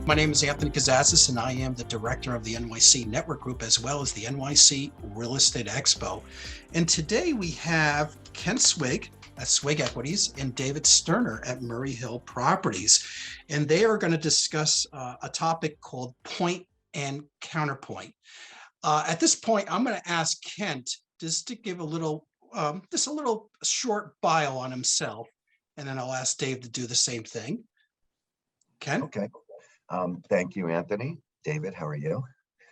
My name is Anthony Kazazis, and I am the director of the NYC Network Group, as well as the NYC Real Estate Expo. And today we have Ken Swig at Swig Equities and David Sturner at Murray Hill Properties. And they are going to discuss a topic called point and counterpoint. At this point, I'm going to ask Kent just to give a little short bio on himself, and then I'll ask Dave to do the same thing. Ken? Okay. Thank you, Anthony. David, how are you?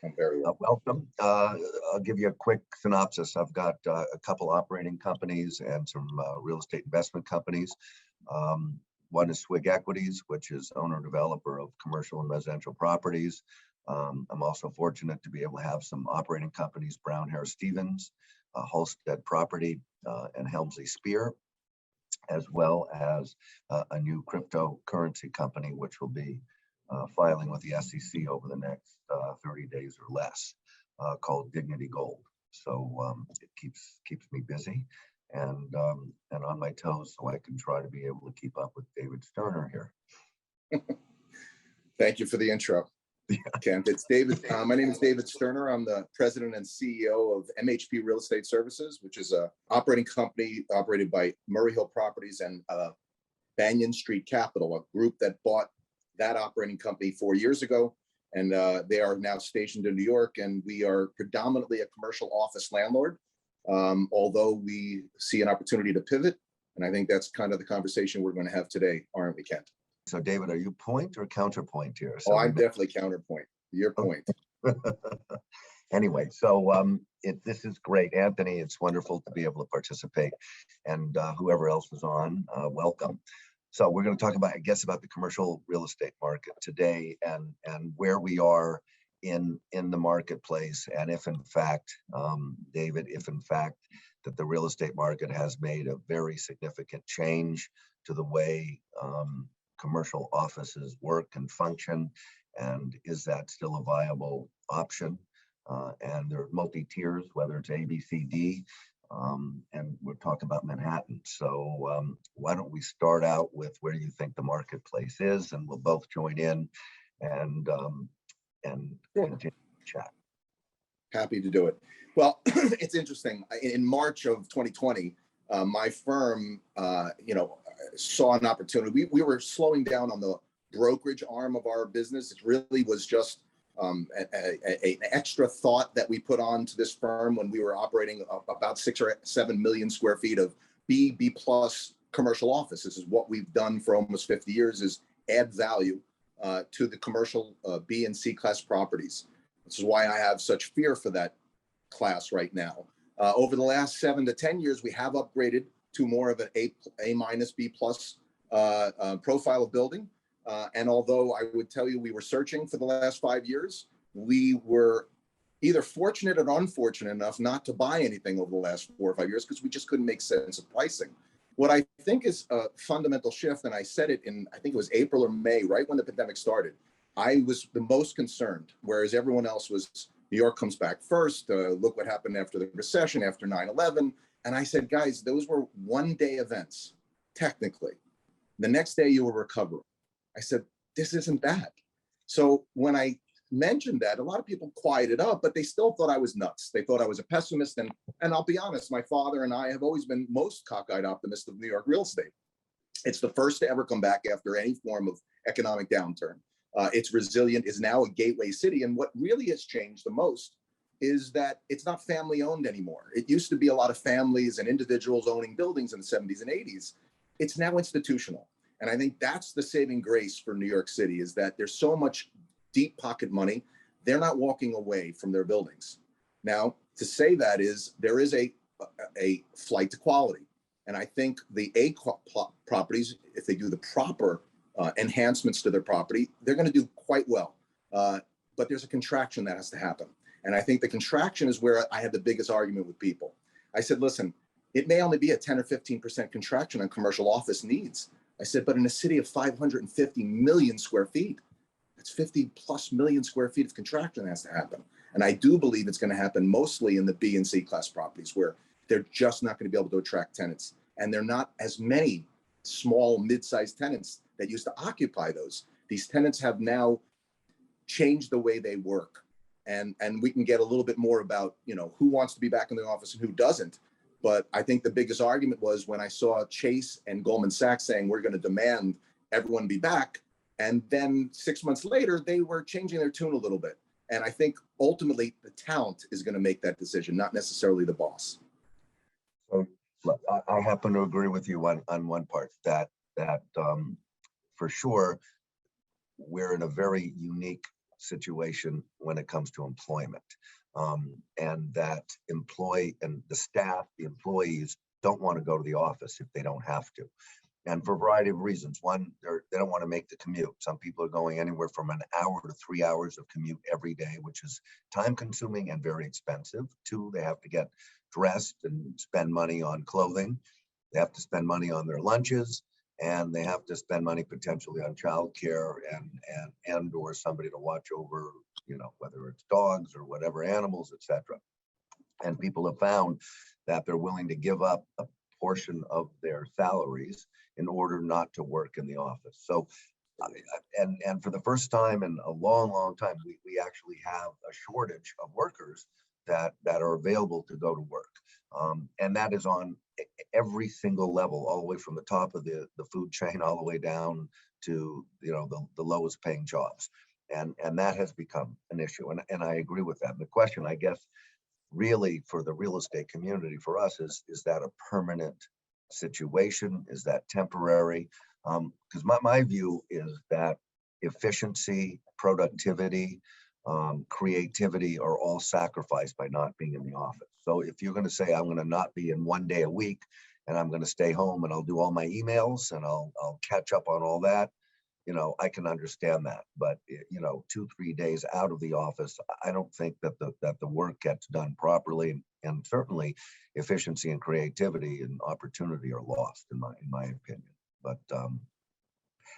I'm very well. Welcome. I'll give you a quick synopsis. I've got a couple operating companies and some real estate investment companies. One is Swig Equities, which is owner-developer of commercial and residential properties. I'm also fortunate to be able to have some operating companies, Brown Harris Stevens, Holstead Property, and Helmsley Spear, as well as a new cryptocurrency company, which will be filing with the SEC over the next 30 days or less, called Dignity Gold. So it keeps me busy and on my toes, so I can try to be able to keep up with David Sturner here. Thank you for the intro, Kent. It's David. My name is David Sturner. I'm the president and CEO of MHP Real Estate Services, which is an operating company operated by Murray Hill Properties and Banyan Street Capital, a group that bought that operating company 4 years ago. And they are now stationed in New York, and we are predominantly a commercial office landlord, although we see an opportunity to pivot. And I think that's kind of the conversation we're going to have today, aren't we, Kent? So David, are you point or counterpoint here? Oh, I'm definitely counterpoint. Your point. Anyway, so this is great, Anthony. It's wonderful to be able to participate, and whoever else is on, welcome. So we're going to talk about, I guess, about the commercial real estate market today, and where we are in the marketplace, and if in fact, David, if in fact that the real estate market has made a very significant change to the way commercial offices work and function, and is that still a viable option? And there are multi-tiers, whether it's A, B, C, D, and we're talking about Manhattan. So why don't we start out with where you think the marketplace is, and we'll both join in and continue to chat. Happy to do it. Well, it's interesting. In March of 2020, my firm, saw an opportunity. We were slowing down on the brokerage arm of our business. It really was just an extra thought that we put on to this firm when we were operating about 6 or 7 million square feet of B plus commercial office. This is what we've done for almost 50 years, is add value to the commercial B and C class properties. This is why I have such fear for that class right now. Over the last 7 to 10 years, we have upgraded to more of an A minus, B plus profile of building. And although I would tell you we were searching for the last 5 years, we were either fortunate or unfortunate enough not to buy anything over the last 4 or 5 years because we just couldn't make sense of pricing. What I think is a fundamental shift, and I said it in, I think it was April or May, right when the pandemic started, I was the most concerned, whereas everyone else was, New York comes back first, look what happened after the recession, after 9/11. And I said, guys, those were one-day events, technically. The next day you were recovering. I said, this isn't bad. So when I mentioned that, a lot of people quieted up, but they still thought I was nuts. They thought I was a pessimist. And I'll be honest, my father and I have always been most cockeyed optimists of New York real estate. It's the first to ever come back after any form of economic downturn. It's resilient, is now a gateway city. And what really has changed the most is that it's not family owned anymore. It used to be a lot of families and individuals owning buildings in the 70s and 80s. It's now institutional. And I think that's the saving grace for New York City, is that there's so much deep pocket money, they're not walking away from their buildings. Now, to say that is, there is a flight to quality. And I think the A properties, if they do the proper enhancements to their property, they're going to do quite well. But there's a contraction that has to happen. And I think the contraction is where I had the biggest argument with people. I said, listen, it may only be a 10 or 15% contraction on commercial office needs. I said, but in a city of 550 million square feet, that's 50 plus million square feet of contraction that has to happen. And I do believe it's going to happen mostly in the B and C class properties, where they're just not going to be able to attract tenants. And there are not as many small, mid-sized tenants that used to occupy those. These tenants have now change the way they work. And we can get a little bit more about, who wants to be back in the office and who doesn't. But I think the biggest argument was when I saw Chase and Goldman Sachs saying, we're going to demand everyone be back. And then 6 months later, they were changing their tune a little bit. And I think ultimately the talent is going to make that decision, not necessarily the boss. So look, I happen to agree with you on one part, that for sure, we're in a very unique situation when it comes to employment. And that the employees don't want to go to the office if they don't have to. And for a variety of reasons. One, they don't want to make the commute. Some people are going anywhere from an hour to 3 hours of commute every day, which is time consuming and very expensive. Two, they have to get dressed and spend money on clothing. They have to spend money on their lunches, and they have to spend money potentially on childcare and or somebody to watch over, whether it's dogs or whatever, animals, etc. And people have found that they're willing to give up a portion of their salaries in order not to work in the office. So, and for the first time in a long, long time, we actually have a shortage of workers that are available to go to work. And that is on every single level, all the way from the top of the food chain, all the way down to, the lowest paying jobs. And that has become an issue. And I agree with that. And the question, I guess, really for the real estate community, for us, is that a permanent situation? Is that temporary? Because my view is that efficiency, productivity, creativity are all sacrificed by not being in the office. So if you're going to say, I'm going to not be in 1 day a week, and I'm going to stay home and I'll do all my emails and I'll catch up on all that, I can understand that. But 2-3 days out of the office, I don't think that the work gets done properly, and certainly efficiency and creativity and opportunity are lost in my opinion. But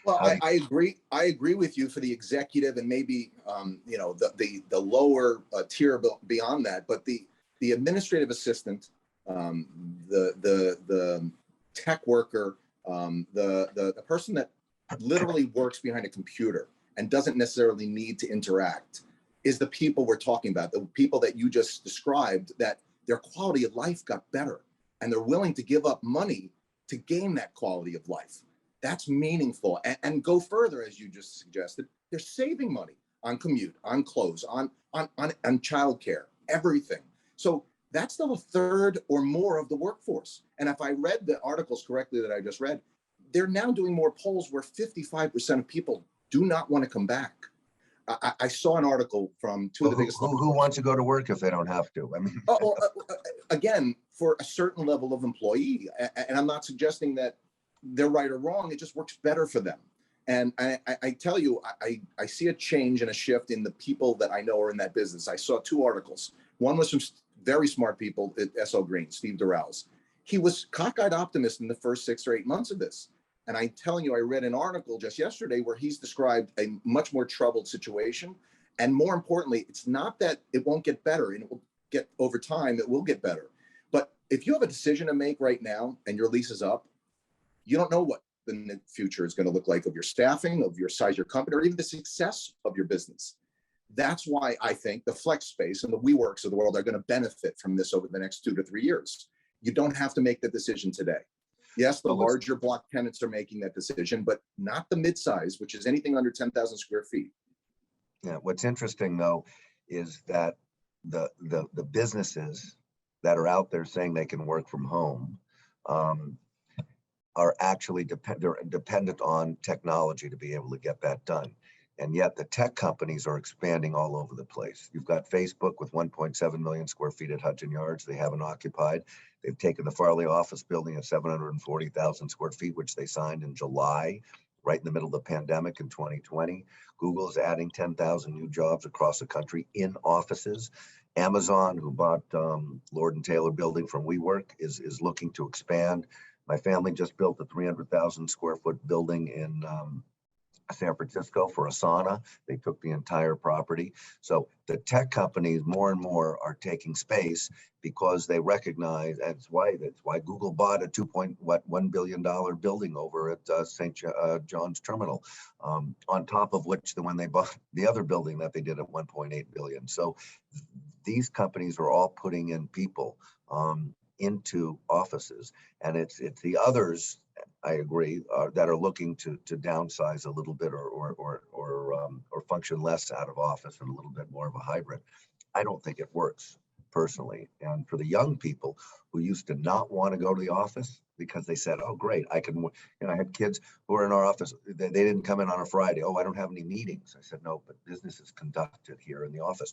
well, I agree. I agree with you for the executive and maybe the lower tier beyond that. But the administrative assistant, the tech worker, the person that literally works behind a computer and doesn't necessarily need to interact is the people we're talking about. The people that you just described, that their quality of life got better and they're willing to give up money to gain that quality of life. That's meaningful. And go further, as you just suggested, they're saving money on commute, on clothes, on childcare, everything. So that's still a third or more of the workforce. And if I read the articles correctly that I just read, they're now doing more polls where 55% of people do not want to come back. I saw an article from two of the biggest. Who wants to go to work if they don't have to? I mean, again, for a certain level of employee, and I'm not suggesting that they're right or wrong. It just works better for them. And I tell you, I see a change and a shift in the people that I know are in that business. I saw two articles. One was from very smart people at SL Green, Steve Durrell's. He was cockeyed optimist in the first 6 or 8 months of this. And I'm telling you, I read an article just yesterday where he's described a much more troubled situation. And more importantly, it's not that it won't get better, and it will get over time, it will get better. But if you have a decision to make right now and your lease is up, you don't know what the future is going to look like of your staffing, of your size of your company, or even the success of your business. That's why I think the flex space and the WeWorks of the world are going to benefit from this over the next 2 to 3 years. You don't have to make the decision today. Yes, the larger block tenants are making that decision, but not the mid-size, which is anything under 10,000 square feet. Yeah, what's interesting though is that the businesses that are out there saying they can work from home are actually dependent on technology to be able to get that done. And yet the tech companies are expanding all over the place. You've got Facebook with 1.7 million square feet at Hudson Yards. They haven't occupied. They've taken the Farley office building at 740,000 square feet, which they signed in July, right in the middle of the pandemic in 2020. Google is adding 10,000 new jobs across the country in offices. Amazon, who bought Lord & Taylor building from WeWork, is looking to expand. My family just built a 300,000 square foot building San Francisco for a sauna. They took the entire property. So the tech companies more and more are taking space because they recognize that's why Google bought a $2.1 billion building over at St. John's Terminal, on top of which when they bought the other building that they did at 1.8 billion. So these companies are all putting in people into offices, and it's the others, I agree, that are looking to downsize a little bit or function less out of office and a little bit more of a hybrid. I don't think it works personally. And for the young people who used to not want to go to the office because they said, "Oh, great, I can," I had kids who were in our office. They didn't come in on a Friday. "Oh, I don't have any meetings." I said, "No, but business is conducted here in the office."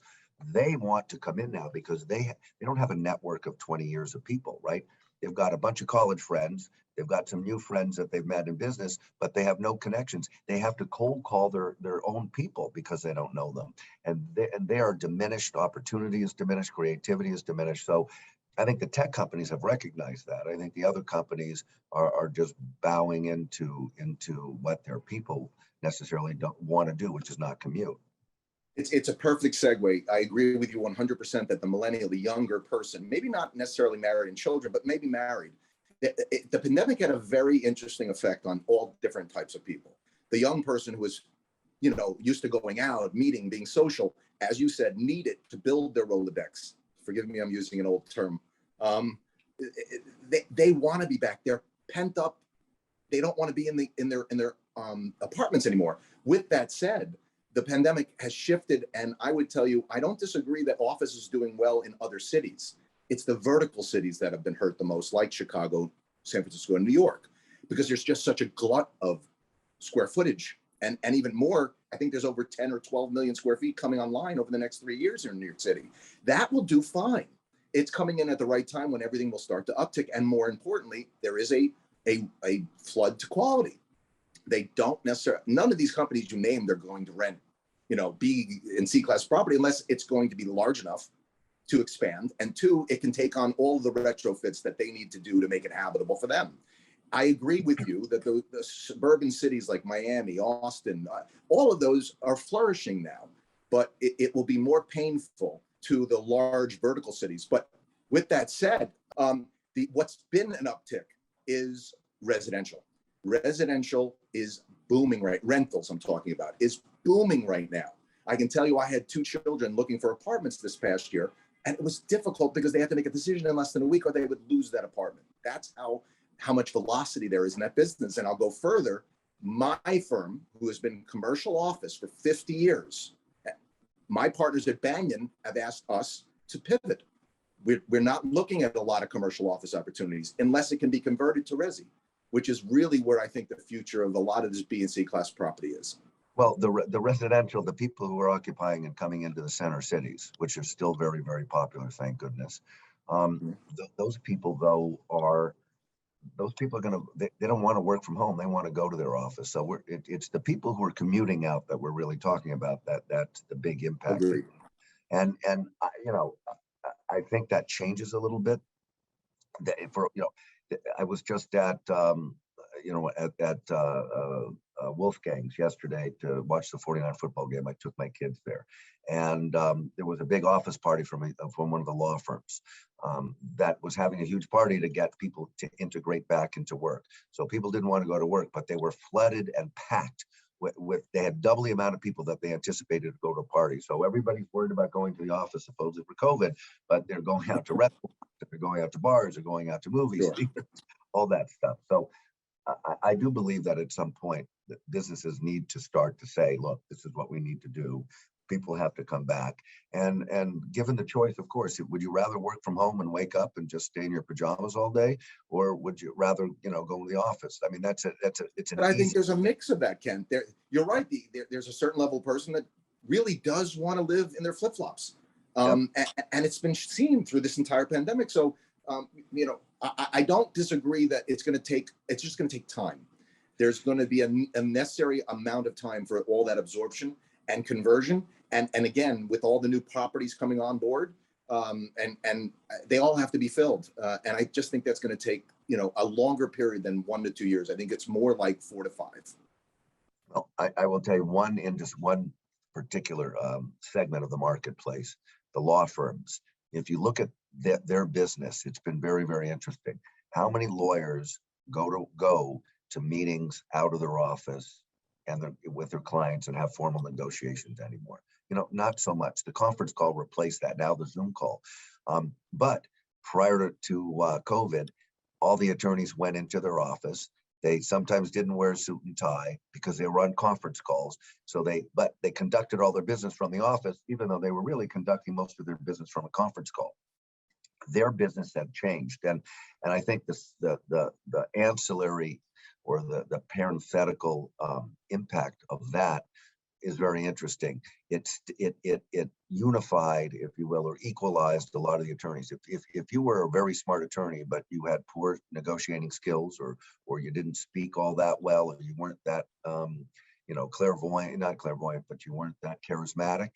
They want to come in now because they don't have a network of 20 years of people, right? They've got a bunch of college friends. They've got some new friends that they've met in business, but they have no connections. They have to cold call their own people because they don't know them. And they are diminished. Opportunity is diminished. Creativity is diminished. So I think the tech companies have recognized that. I think the other companies are just bowing into what their people necessarily don't want to do, which is not commute. It's a perfect segue. I agree with you 100% that the millennial, the younger person, maybe not necessarily married and children, but maybe married. The pandemic had a very interesting effect on all different types of people. The young person who was, used to going out, meeting, being social, as you said, needed to build their Rolodex. Forgive me, I'm using an old term. They want to be back. They're pent up. They don't want to be in their apartments anymore. With that said, the pandemic has shifted, and I would tell you, I don't disagree that office is doing well in other cities. It's the vertical cities that have been hurt the most, like Chicago, San Francisco, and New York, because there's just such a glut of square footage. And even more, I think there's over 10 or 12 million square feet coming online over the next 3 years here in New York City. That will do fine. It's coming in at the right time when everything will start to uptick. And more importantly, there is a flood to quality. They don't necessarily, none of these companies you named are going to rent, B and C class property unless it's going to be large enough to expand. And two, it can take on all the retrofits that they need to do to make it habitable for them. I agree with you that the suburban cities like Miami, Austin, all of those are flourishing now, but it will be more painful to the large vertical cities. But with that said, what's been an uptick is residential. Residential is booming, right? Rentals, I'm talking about, is booming right now. I can tell you I had 2 children looking for apartments this past year, and it was difficult because they had to make a decision in less than a week or they would lose that apartment. That's how much velocity there is in that business. And I'll go further. My firm, who has been commercial office for 50 years, my partners at Banyan have asked us to pivot. We're not looking at a lot of commercial office opportunities unless it can be converted to resi, which is really where I think the future of a lot of this B and C class property is. Well, the residential, the people who are occupying and coming into the center cities, which are still very, very popular, thank goodness. Those people, though, are going to, they don't want to work from home. They want to go to their office. So it's the people who are commuting out that we're really talking about. That's the big impact. Agreed. And I think that changes a little bit. I was just at Wolfgang's yesterday to watch the 49 football game. I took my kids there, and there was a big office party from one of the law firms that was having a huge party to get people to integrate back into work. So people didn't want to go to work, but they were flooded and packed with they had double the amount of people that they anticipated to go to a party. So everybody's worried about going to the office supposedly for COVID, but they're going out to restaurants, they're going out to bars, they're going out to movies, Sure. all that stuff. So I do believe that at some point that businesses need to start to say, look, this is what we need to do. People have to come back. And given the choice, of course, would you rather work from home and wake up and just stay in your pajamas all day? Or would you rather, go to the office? I mean, it's an But I think there's a mix of that, Ken. You're right. There's a certain level of person that really does want to live in their flip-flops. And it's been seen through this entire pandemic. So, I don't disagree that it's just going to take time. There's going to be a necessary amount of time for all that absorption and conversion. And again, with all the new properties coming on board, and they all have to be filled. And I just think that's going to take, a longer period than 1 to 2 years. I think it's more like 4 to 5. Well, I will tell you one in just one particular segment of the marketplace, the law firms. If you look at their business, it's been very, very interesting. How many lawyers go to meetings out of their office and with their clients and have formal negotiations anymore? Not so much. The conference call replaced that. Now the Zoom call. But prior to COVID, all the attorneys went into their office. They sometimes didn't wear a suit and tie because they were on conference calls. But they conducted all their business from the office, even though they were really conducting most of their business from a conference call. Their business had changed, and I think the ancillary or the parenthetical impact of that is very interesting. It unified, if you will, or equalized a lot of the attorneys. If you were a very smart attorney, but you had poor negotiating skills, or you didn't speak all that well, or you weren't that not clairvoyant, but you weren't that charismatic,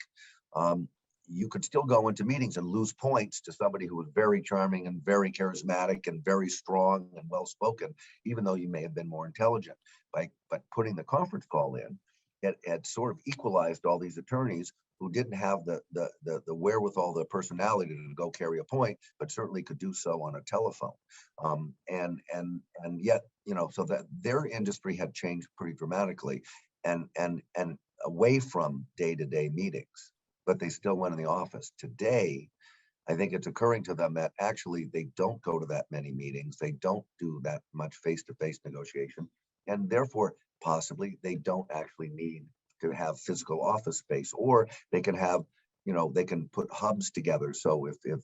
you could still go into meetings and lose points to somebody who was very charming and very charismatic and very strong and well spoken, even though you may have been more intelligent. But putting the conference call in, it had sort of equalized all these attorneys who didn't have the wherewithal, the personality to go carry a point, but certainly could do so on a telephone. And yet, so that their industry had changed pretty dramatically, and away from day-to-day meetings, but they still went in the office. Today, I think it's occurring to them that actually they don't go to that many meetings. They don't do that much face-to-face negotiation, and therefore possibly they don't actually need to have physical office space, or they can have, they can put hubs together. So if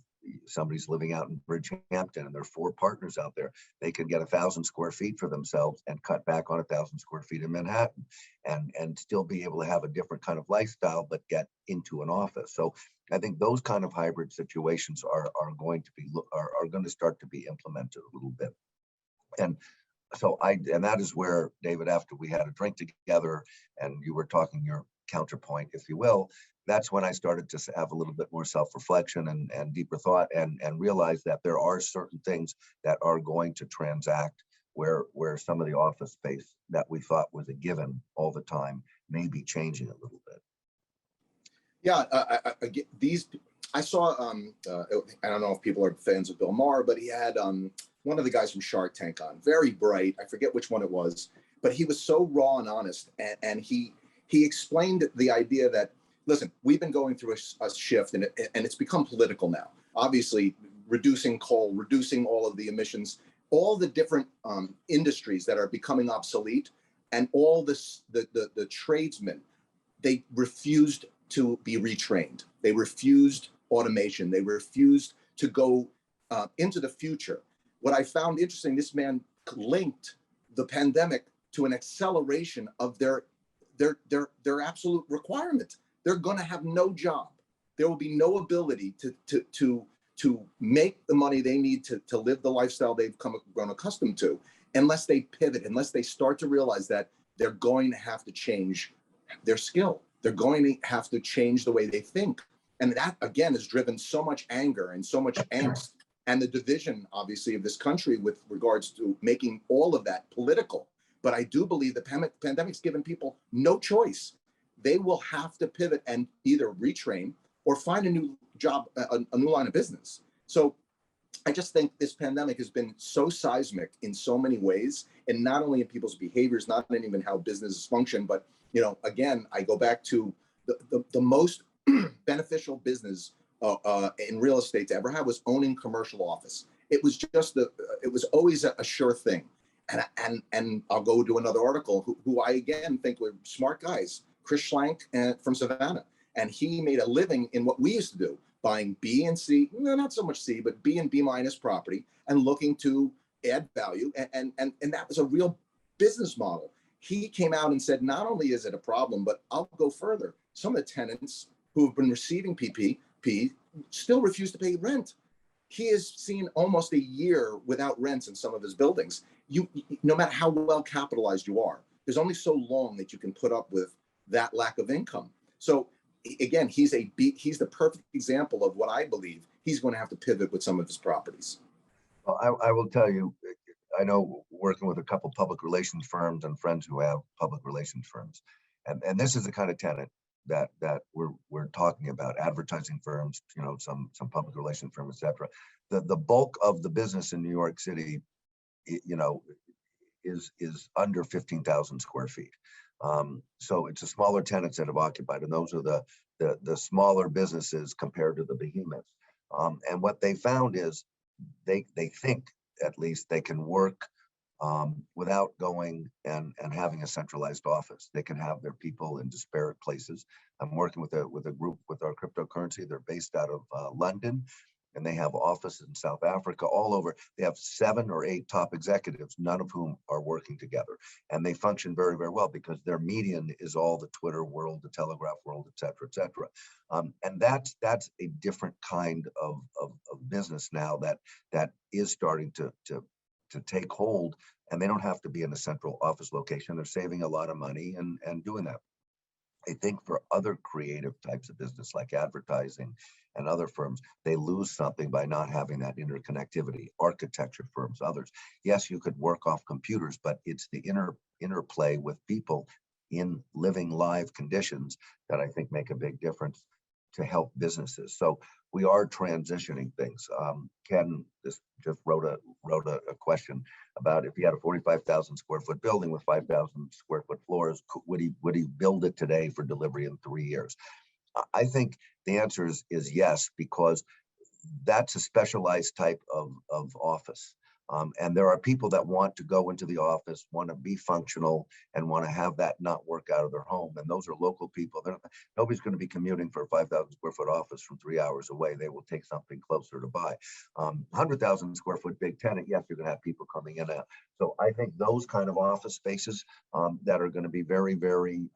somebody's living out in Bridgehampton and there are 4 partners out there, they can get 1,000 square feet for themselves and cut back on 1,000 square feet in Manhattan, and still be able to have a different kind of lifestyle, but get into an office. So I think those kind of hybrid situations are going to start to be implemented a little bit. And that is where, David, after we had a drink together and you were talking your counterpoint, if you will, that's when I started to have a little bit more self-reflection and deeper thought, and realize that there are certain things that are going to transact where some of the office space that we thought was a given all the time may be changing a little bit. Yeah, I saw, I don't know if people are fans of Bill Maher, but he had one of the guys from Shark Tank on, very bright. I forget which one it was, but he was so raw and honest. And he explained the idea that, listen, we've been going through a shift, and it's become political now. Obviously, reducing coal, reducing all of the emissions, all the different industries that are becoming obsolete, and all this, the tradesmen, they refused to be retrained. They refused automation. They refused to go into the future. What I found interesting, this man linked the pandemic to an acceleration of their absolute requirement. They're going to have no job. There will be no ability to make the money they need to live the lifestyle they've grown accustomed to, unless they pivot, unless they start to realize that they're going to have to change their skill. They're going to have to change the way they think. And that, again, has driven so much anger and so much angst, and the division, obviously, of this country with regards to making all of that political. But I do believe the pandemic's given people no choice. They will have to pivot and either retrain or find a new job, a new line of business. So I just think this pandemic has been so seismic in so many ways, and not only in people's behaviors, not in even how businesses function, but, again, I go back to the most beneficial business in real estate to ever have was owning commercial office. It was just it was always a sure thing. And I'll go to another article who I again think were smart guys, Chris Schlank from Savannah, and he made a living in what we used to do, buying B and C, no, not so much C, but B and B minus property, and looking to add value, and that was a real business model. He came out and said, not only is it a problem, but I'll go further. Some of the tenants who have been receiving PPP still refuse to pay rent. He has seen almost a year without rents in some of his buildings. No matter how well capitalized you are, there's only so long that you can put up with that lack of income. So again, he's the perfect example of what I believe he's going to have to pivot with some of his properties. Well, I will tell you, I know working with a couple public relations firms and friends who have public relations firms, and this is the kind of tenant that we're talking about, advertising firms, you know, some public relations firm, etc. The bulk of the business in New York City, you know, is under 15,000 square feet. So it's the smaller tenants that have occupied, and those are the smaller businesses compared to the behemoths. And what they found is they think at least they can work without going and having a centralized office. They can have their people in disparate places. I'm working with a group with our cryptocurrency. They're based out of London, and they have offices in South Africa, all over. They have 7 or 8 top executives, none of whom are working together. And they function very, very well because their median is all the Twitter world, the Telegraph world, et cetera, et cetera. And that's a different kind of business now that is starting to take hold, and they don't have to be in a central office location. They're saving a lot of money and doing that. I think for other creative types of business like advertising and other firms, they lose something by not having that interconnectivity. Architecture firms, others. Yes, you could work off computers, but it's the interplay with people in living live conditions that I think make a big difference to help businesses. So we are transitioning things. Ken just wrote a question about if he had a 45,000 square foot building with 5,000 square foot floors, would he build it today for delivery in 3 years? I think the answer is yes, because that's a specialized type of office. And there are people that want to go into the office, want to be functional, and want to have that not work out of their home. And those are local people. Nobody's going to be commuting for a 5,000 square foot office from 3 hours away. They will take something closer to buy. 100,000 square foot big tenant, yes, you're going to have people coming in and out. So I think those kind of office spaces that are going to be very, very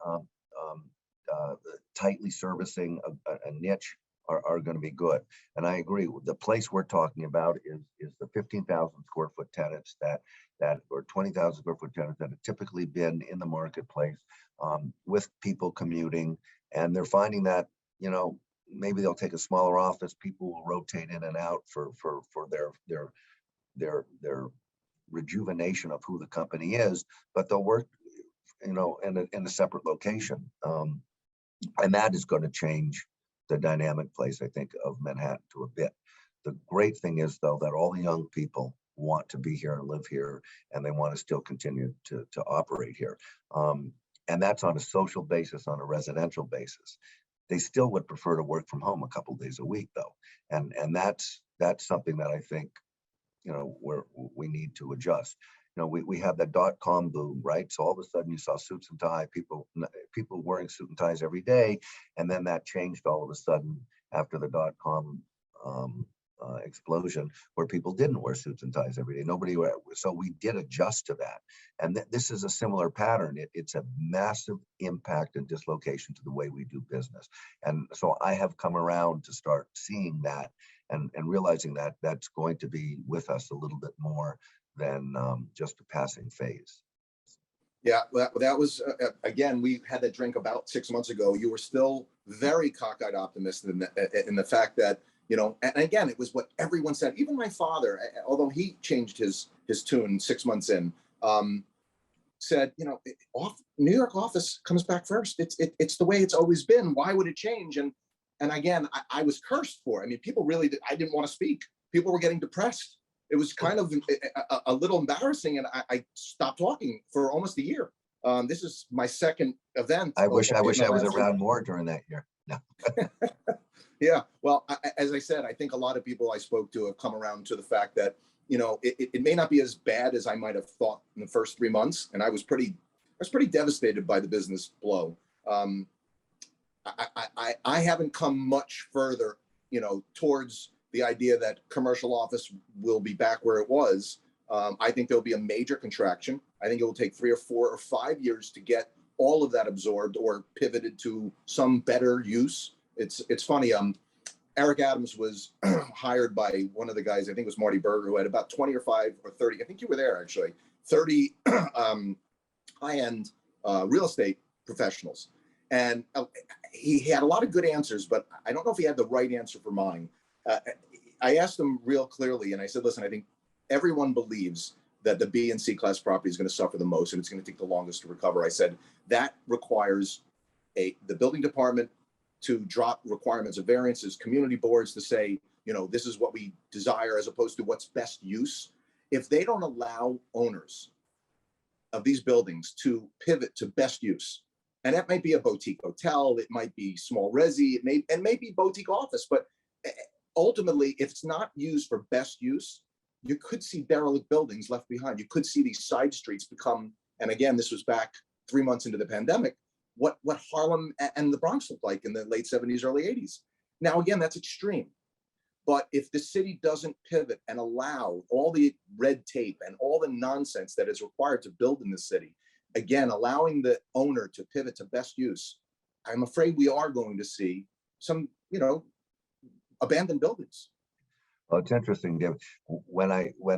tightly servicing a niche are going to be good. And I agree. The place we're talking about is the 15,000 square foot tenants that or 20,000 square foot tenants that have typically been in the marketplace with people commuting, and they're finding that, you know, maybe they'll take a smaller office. People will rotate in and out for their rejuvenation of who the company is, but they'll work, you know, in a separate location, and that is going to change the dynamic place, I think, of Manhattan to a bit. The great thing is, though, that all the young people want to be here and live here, and they want to still continue to operate here. And that's on a social basis, on a residential basis. They still would prefer to work from home a couple of days a week, though. And that's something that I think, you know, we need to adjust. You know, we had the .com boom, right? So all of a sudden you saw suits and tie, people wearing suit and ties every day. And then that changed all of a sudden after the .com explosion, where people didn't wear suits and ties every day. So we did adjust to that. And this is a similar pattern. It's a massive impact and dislocation to the way we do business. And so I have come around to start seeing that and realizing that that's going to be with us a little bit more than just a passing phase. Yeah, that was, again, we had that drink about 6 months ago. You were still very cockeyed optimistic in the fact that, you know, and again, it was what everyone said. Even my father, although he changed his tune 6 months in, said, you know, New York office comes back first. It's the way it's always been. Why would it change? And again, I was cursed for it. I mean, people really I didn't want to speak. People were getting depressed. It was kind of a little embarrassing, and I stopped talking for almost a year. This is my second event. I wish I was around more during that year. No. Yeah, well, as I said, I think a lot of people I spoke to have come around to the fact that, you know, it may not be as bad as I might have thought in the first 3 months, and I was pretty devastated by the business blow. I haven't come much further, you know, towards the idea that commercial office will be back where it was. I think there'll be a major contraction. I think it will take 3 or 4 or 5 years to get all of that absorbed or pivoted to some better use. It's funny. Eric Adams was hired by one of the guys, I think it was Marty Berger, who had about 20 or 5 or 30, I think you were there actually, 30 high-end real estate professionals. And he had a lot of good answers, but I don't know if he had the right answer for mine. I asked him real clearly, and I said, listen, I think everyone believes that the B and C class property is going to suffer the most, and it's going to take the longest to recover. I said that requires the building department to drop requirements of variances, community boards to say, this is what we desire as opposed to what's best use. If they don't allow owners of these buildings to pivot to best use, and that might be a boutique hotel, it might be small resi, it may be boutique office, but ultimately, if it's not used for best use, you could see derelict buildings left behind. You could see these side streets become, and again, this was back 3 months into the pandemic, what Harlem and the Bronx looked like in the late 70s, early 80s. Now, again, that's extreme. But if the city doesn't pivot and allow all the red tape and all the nonsense that is required to build in the city, again, allowing the owner to pivot to best use, I'm afraid we are going to see some, abandoned buildings. Well, it's interesting, David. When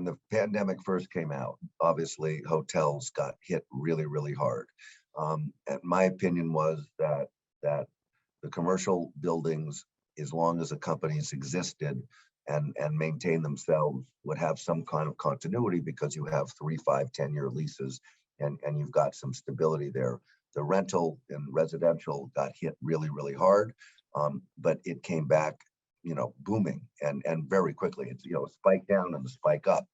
the pandemic first came out, obviously hotels got hit really, really hard. And my opinion was that the commercial buildings, as long as the companies existed and maintained themselves, would have some kind of continuity because you have 3, 5, 10-year leases and you've got some stability there. The rental and residential got hit really, really hard, but it came back, booming and very quickly. It's, spike down and the spike up.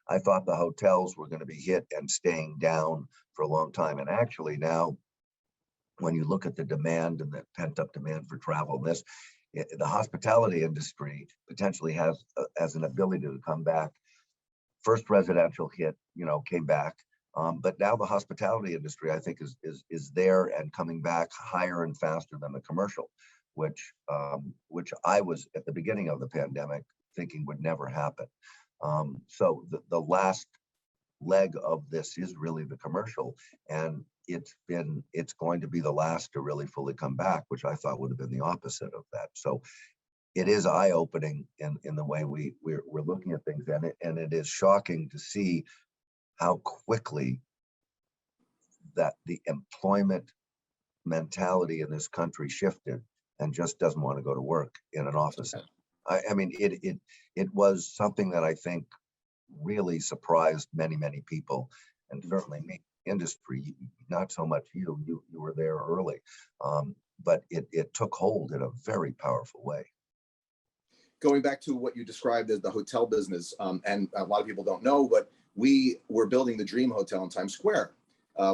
I thought the hotels were going to be hit and staying down for a long time. And actually now, when you look at the demand and the pent up demand for travel, the hospitality industry potentially has an ability to come back. First residential hit, came back. But now the hospitality industry, I think, is there and coming back higher and faster than the commercial, which I was at the beginning of the pandemic thinking would never happen. So the last leg of this is really the commercial, and it's going to be the last to really fully come back, which I thought would have been the opposite of that. So it is eye-opening in the way we're looking at things, and it is shocking to see how quickly that the employment mentality in this country shifted and just doesn't want to go to work in an office. I mean, it was something that I think really surprised many people, and certainly me. Industry, not so much you were there early, but it took hold in a very powerful way. Going back to what you described as the hotel business, and a lot of people don't know, but we were building the Dream Hotel in Times Square.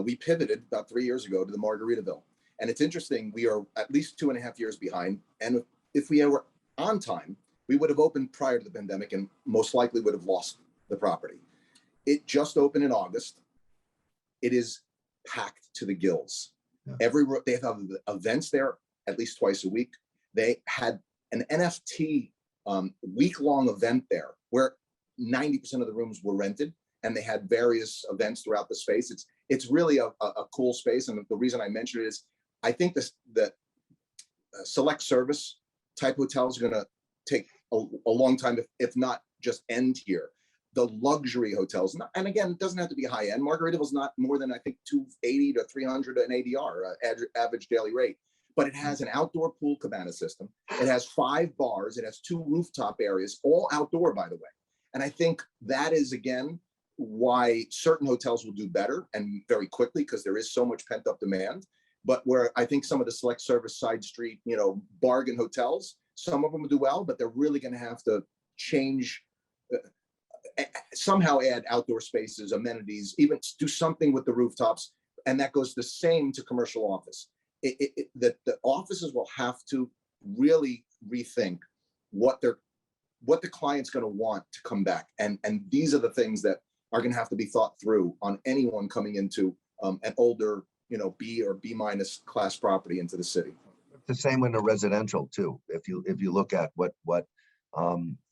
We pivoted about 3 years ago to the Margaritaville. And it's interesting, we are at least 2.5 years behind. And if we were on time, we would have opened prior to the pandemic and most likely would have lost the property. It just opened in August. It is packed to the gills. Yeah. They have events there at least twice a week. They had an NFT week-long event there where 90% of the rooms were rented, and they had various events throughout the space. It's really a cool space, and the reason I mention it is I think the select service type hotels are going to take a long time, if not just end here. The luxury hotels, and again, it doesn't have to be high end. Margaritaville is not more than I think $280 to $300 an ADR, average daily rate. But it has an outdoor pool cabana system. It has 5 bars. It has 2 rooftop areas, all outdoor, by the way. And I think that is, again, why certain hotels will do better and very quickly, because there is so much pent up demand. But where I think some of the select service side street, bargain hotels, some of them will do well, but they're really going to have to change, somehow add outdoor spaces, amenities, even do something with the rooftops. And that goes the same to commercial office. The offices will have to really rethink what the client's going to want to come back. And these are the things that are going to have to be thought through on anyone coming into an older, B or B- class property into the city. The same in the residential too. If you look at what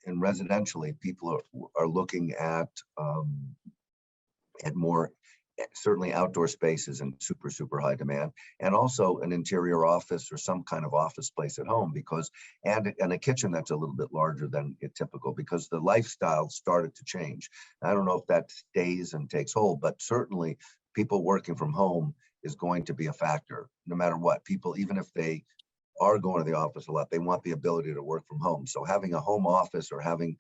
in residentially, people are looking at more, certainly outdoor spaces and super high demand, and also an interior office or some kind of office place at home, because and a kitchen that's a little bit larger than typical, because the lifestyle started to change. I don't know if that stays and takes hold, but certainly people working from home is going to be a factor no matter what. People, even if they are going to the office a lot, they want the ability to work from home. So having a home office, or having,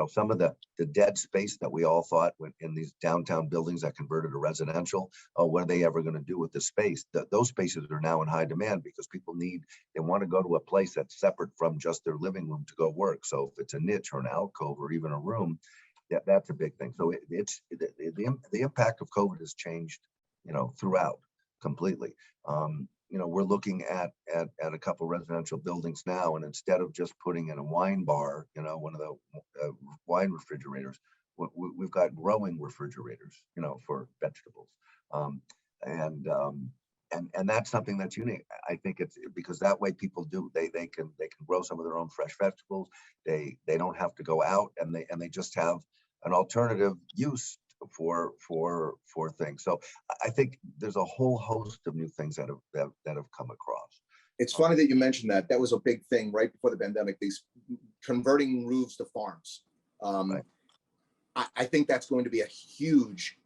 some of the dead space that we all thought in these downtown buildings that converted to residential, what are they ever going to do with the space? Those spaces are now in high demand because people they want to go to a place that's separate from just their living room to go work. So if it's a niche or an alcove or even a room, that's a big thing. So the impact of COVID has changed, throughout completely. We're looking at a couple residential buildings now, and instead of just putting in a wine bar, one of the wine refrigerators, we've got growing refrigerators, for vegetables. And that's something that's unique. I think it's because that way people they can grow some of their own fresh vegetables. They don't have to go out, and they just have an alternative use for things. So I think there's a whole host of new things that have come across. It's funny that you mentioned that. That was a big thing right before the pandemic, these converting roofs to farms. Right. I think that's going to be a huge,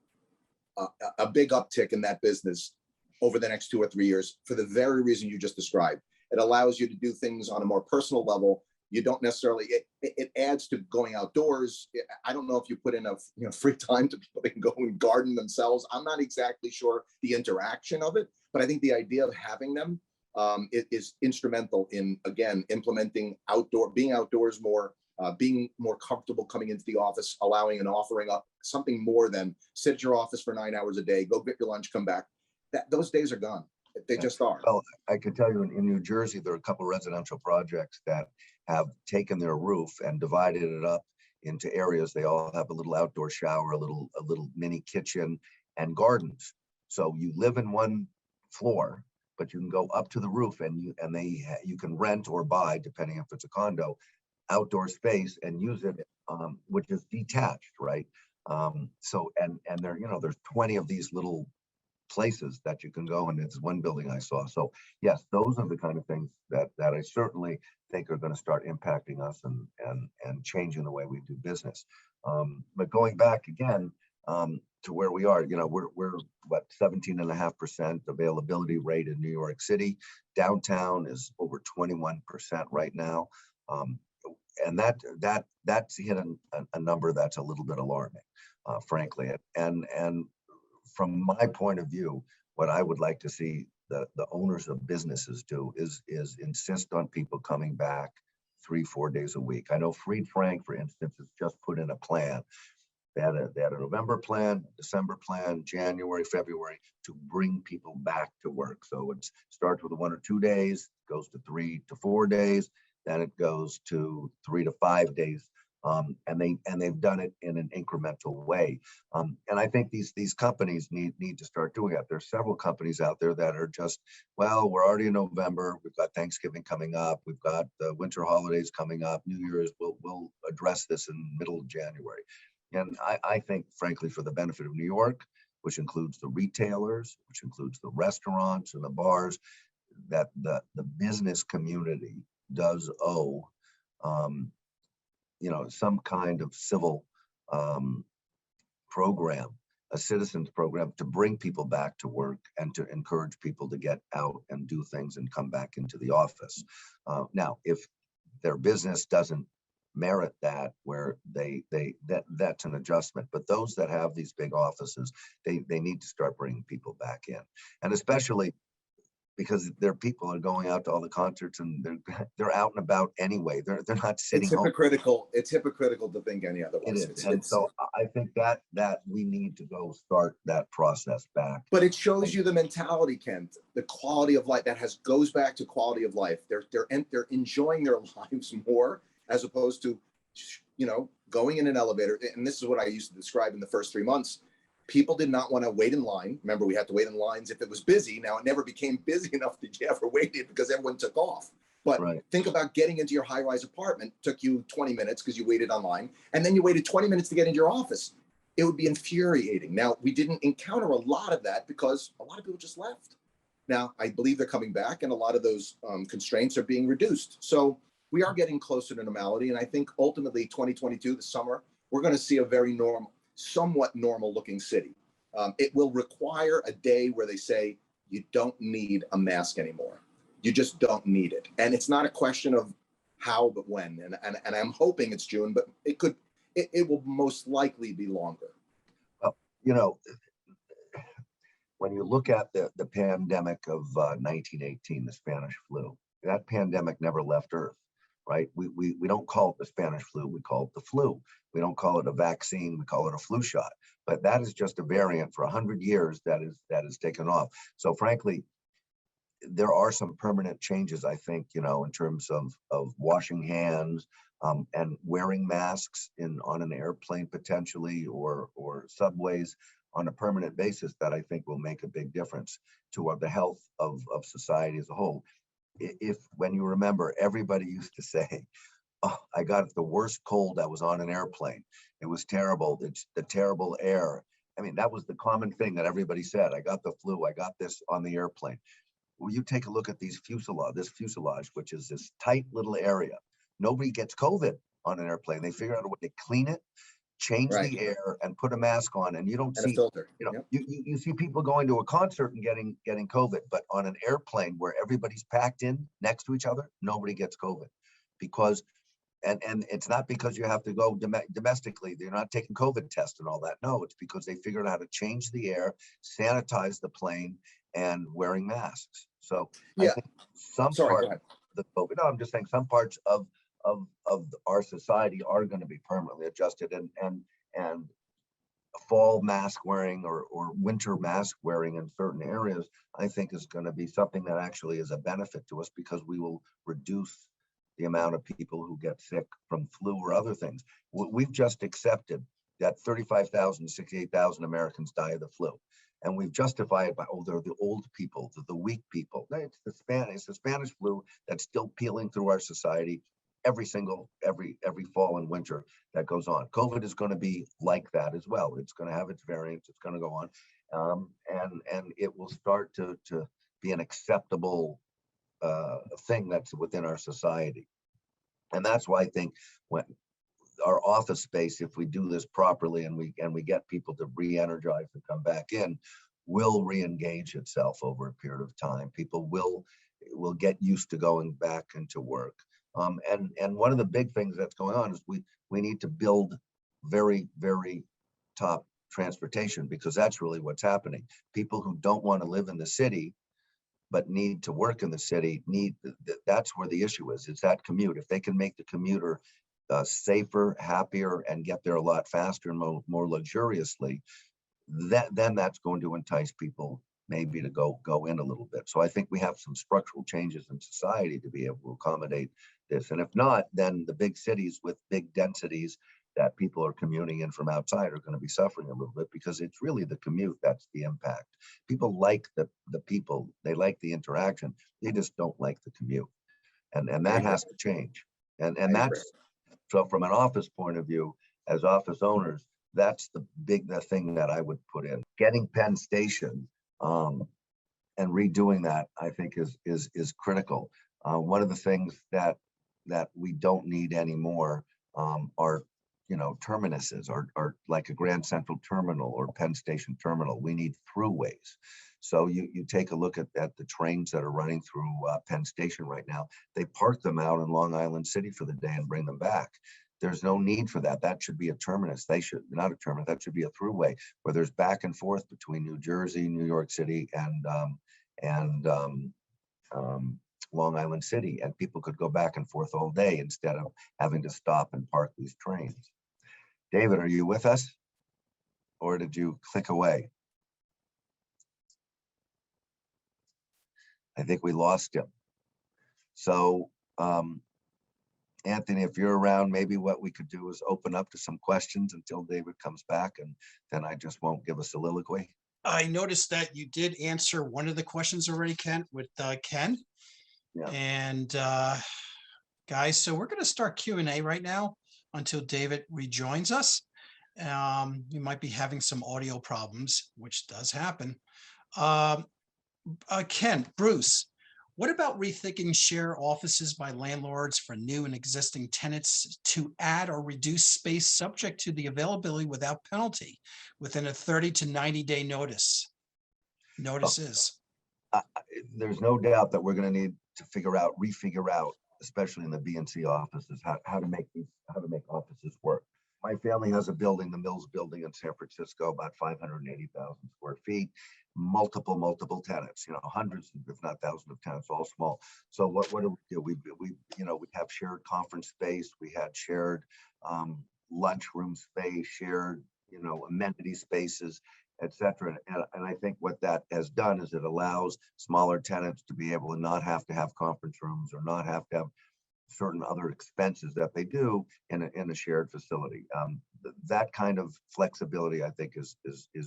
a big uptick in that business over the next 2 or 3 years, for the very reason you just described. It allows you to do things on a more personal level. You don't necessarily, it adds to going outdoors. I don't know if you put enough free time to people that can go and garden themselves. I'm not exactly sure the interaction of it, but I think the idea of having them is instrumental in, again, implementing being outdoors more, being more comfortable coming into the office, allowing and offering up something more than sit at your office for 9 hours a day, go get your lunch, come back. Those days are gone. They just are. Well, I could tell you in New Jersey, there are a couple of residential projects that have taken their roof and divided it up into areas. They all have a little outdoor shower, a little mini kitchen, and gardens. So you live in one floor, but you can go up to the roof, and you can rent or buy, depending if it's a condo, outdoor space and use it, which is detached, right? So there's 20 of these little places that you can go, and it's one building I saw. So yes, those are the kind of things that I certainly think are going to start impacting us and changing the way we do business. But going back again to where we are, we're what, 17.5% availability rate in New York City. Downtown is over 21% right now, and that's hit a number that's a little bit alarming, frankly. And from my point of view, what I would like to see the owners of businesses do is insist on people coming back 3-4 days a week. I know Fried Frank, for instance, has just put in a plan. They had a November plan, December plan, January, February, to bring people back to work. So it starts with 1 or 2 days, goes to 3 to 4 days, then it goes to 3 to 5 days. And they've done it in an incremental way. And I think these companies need to start doing it. There's several companies out there that are just, well, we're already in November. We've got Thanksgiving coming up. We've got the winter holidays coming up. New Year's, we'll address this in middle of January. And I think, frankly, for the benefit of New York, which includes the retailers, which includes the restaurants and the bars, that the business community does owe some kind of civil program, a citizens program, to bring people back to work and to encourage people to get out and do things and come back into the office. Now, if their business doesn't merit that, where that's an adjustment. But those that have these big offices, they need to start bringing people back in, and especially because their people are going out to all the concerts and they're out and about anyway. They're not sitting home. It's hypocritical to think any otherwise. It is. So I think that we need to go start that process back. But it shows you the mentality, Kent, the quality of life goes back to quality of life. They're enjoying their lives more, as opposed to, going in an elevator. And this is what I used to describe in the first 3 months. People did not want to wait in line. Remember, we had to wait in lines if it was busy. Now, it never became busy enough that you ever waited because everyone took off. But Think about getting into your high-rise apartment. Took you 20 minutes because you waited online. And then you waited 20 minutes to get into your office. It would be infuriating. Now, we didn't encounter a lot of that because a lot of people just left. Now, I believe they're coming back, and a lot of those constraints are being reduced. So we are getting closer to normality. And I think ultimately 2022, the summer, we're going to see a very somewhat normal looking city. It will require a day where they say you don't need a mask anymore. You just don't need it. And it's not a question of how, but when. And I'm hoping it's June, but it will most likely be longer. Well, when you look at the pandemic of 1918, the Spanish flu, that pandemic never left Earth, right? We don't call it the Spanish flu, we call it the flu. We don't call it a vaccine, we call it a flu shot. But that is just a variant for 100 years that is taken off. So frankly, there are some permanent changes, I think, in terms of washing hands and wearing masks on an airplane potentially, or subways on a permanent basis, that I think will make a big difference to the health of society as a whole. When you remember, everybody used to say, oh, I got the worst cold, I was on an airplane. It was terrible. It's the terrible air. I mean, that was the common thing that everybody said. I got the flu, I got this on the airplane. Well, you take a look at this fuselage, which is this tight little area. Nobody gets COVID on an airplane. They figure out a way to clean it, change the air, and put a mask on. And you don't see, a filter. You see people going to a concert and getting COVID, but on an airplane where everybody's packed in next to each other, nobody gets COVID. Because, and it's not because you have to go domestically, they're not taking COVID tests and all that. No, it's because they figured out how to change the air, sanitize the plane, and wearing masks. So I think some parts of the COVID, no, I'm just saying some parts of our society are going to be permanently adjusted, and fall mask wearing or winter mask wearing in certain areas, I think is going to be something that actually is a benefit to us, because we will reduce the amount of people who get sick from flu or other things. We've just accepted that 35,000 to 68,000 Americans die of the flu. And we've justified it by, oh, they're the old people, they're the weak people. It's the Spanish flu that's still peeling through our society every fall and winter that goes on. COVID is going to be like that as well. It's going to have its variants. It's going to go on, and it will start to be an acceptable thing that's within our society. And that's why I think when our office space, if we do this properly and we get people to re-energize and come back in, will re-engage itself over a period of time. People will get used to going back into work. And one of the big things that's going on is we need to build very, very top transportation, because that's really what's happening. People who don't want to live in the city but need to work in the city that's where the issue is. It's that commute. If they can make the commuter safer, happier, and get there a lot faster and more luxuriously, then that's going to entice people maybe to go in a little bit. So I think we have some structural changes in society to be able to accommodate this. And if not, then the big cities with big densities that people are commuting in from outside are going to be suffering a little bit, because it's really the commute that's the impact. People like the people, they like the interaction, they just don't like the commute. And that has to change. And that's, so from an office point of view, as office owners, that's the thing that I would put in. Getting Penn Station and redoing that, I think is critical. One of the things that we don't need anymore are terminuses, or like a Grand Central Terminal or Penn Station Terminal. We need throughways. So you take a look at the trains that are running through Penn Station right now. They park them out in Long Island City for the day and bring them back. There's no need for that. That should be a terminus. Not a terminus, that should be a throughway where there's back and forth between New Jersey, New York City, and Long Island City, and people could go back and forth all day instead of having to stop and park these trains. David, are you with us, or did you click away? I think we lost him. So Anthony, if you're around, maybe what we could do is open up to some questions until David comes back, and then I just won't give a soliloquy. I noticed that you did answer one of the questions already, Ken, with Ken. Yeah. And guys, so we're going to start Q&A right now until David rejoins us. You might be having some audio problems, which does happen. Ken, Bruce, what about rethinking share offices by landlords for new and existing tenants to add or reduce space subject to the availability without penalty within a 30 to 90 day notices? There's no doubt that we're going to need refigure out, especially in the B and C offices, how to make offices work. My family has a building, the Mills building in San Francisco, about 580,000 square feet, multiple tenants, hundreds, if not thousands of tenants, all small. So what do? We have shared conference space, we had shared lunchroom space, shared, amenity spaces, etc. And I think what that has done is it allows smaller tenants to be able to not have to have conference rooms or not have to have certain other expenses that they do in a shared facility. That kind of flexibility, I think, is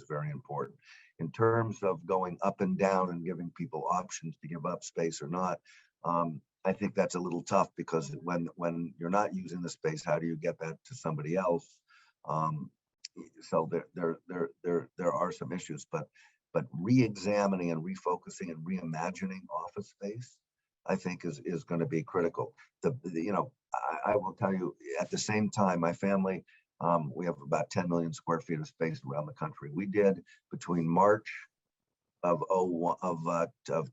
very important. In terms of going up and down and giving people options to give up space or not, I think that's a little tough, because when you're not using the space, how do you get that to somebody else? So there are some issues, but re-examining and refocusing and reimagining office space, I think is going to be critical. I will tell you, at the same time, my family, we have about 10 million square feet of space around the country. We did, between March of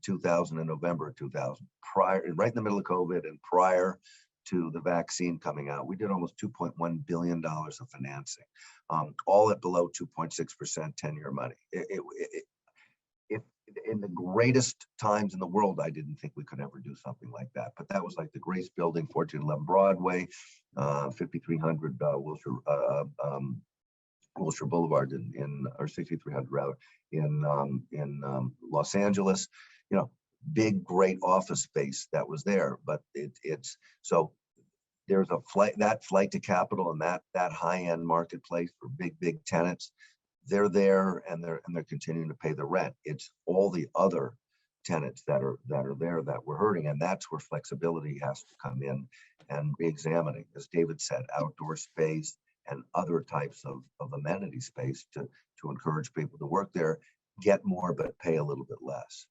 2000 and November of 2000, right in the middle of COVID and prior to the vaccine coming out, we did almost $2.1 billion of financing, all at below 2.6% 10-year money. If in the greatest times in the world, I didn't think we could ever do something like that. But that was like the Grace Building, 1411 Broadway, 5300 Wilshire Boulevard or 6300 rather, in Los Angeles. Big, great office space that was there. But it's so there's a flight to capital, and that high-end marketplace for big tenants. They're there, and they're continuing to pay the rent. It's all the other tenants that are there that we're hurting, and that's where flexibility has to come in, and re-examining, as David said, outdoor space and other types of amenity space to encourage people to work there, get more but pay a little bit less.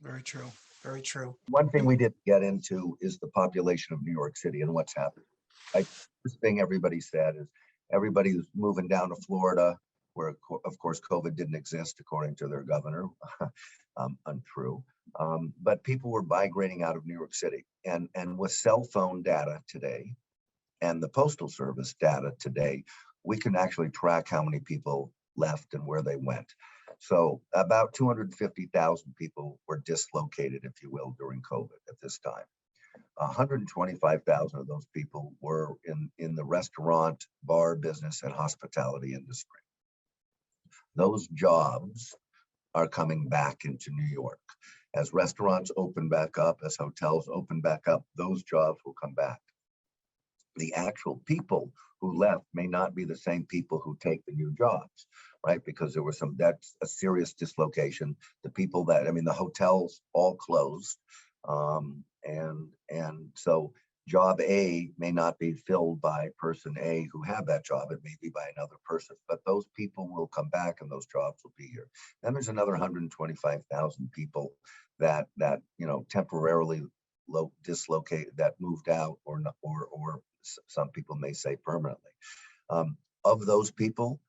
Very true. Very true. One thing we didn't get into is the population of New York City and what's happening. This thing everybody said is everybody's moving down to Florida, where of course COVID didn't exist according to their governor. Untrue. But people were migrating out of New York City, and with cell phone data today and the Postal Service data today, we can actually track how many people left and where they went. So about 250,000 people were dislocated, if you will, during COVID at this time. 125,000 of those people were in the restaurant, bar business, and hospitality industry. Those jobs are coming back into New York. As restaurants open back up, as hotels open back up, those jobs will come back. The actual people who left may not be the same people who take the new jobs, right? Because there was that's a serious dislocation. The people the hotels all closed. And so job A may not be filled by person A who had that job. It may be by another person, but those people will come back and those jobs will be here. Then there's another 125,000 people that temporarily dislocated, that moved out, or some people may say permanently. Of those people,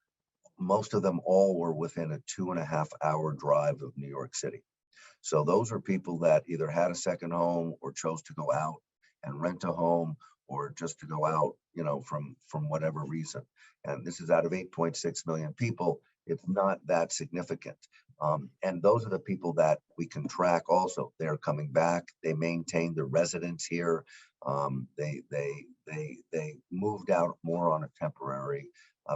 most of them all were within a 2.5-hour drive of New York City. So those are people that either had a second home or chose to go out and rent a home, or just to go out, from whatever reason. And this is out of 8.6 million people. It's not that significant. And those are the people that we can track also. They're coming back. They maintain their residence here. They moved out more on a temporary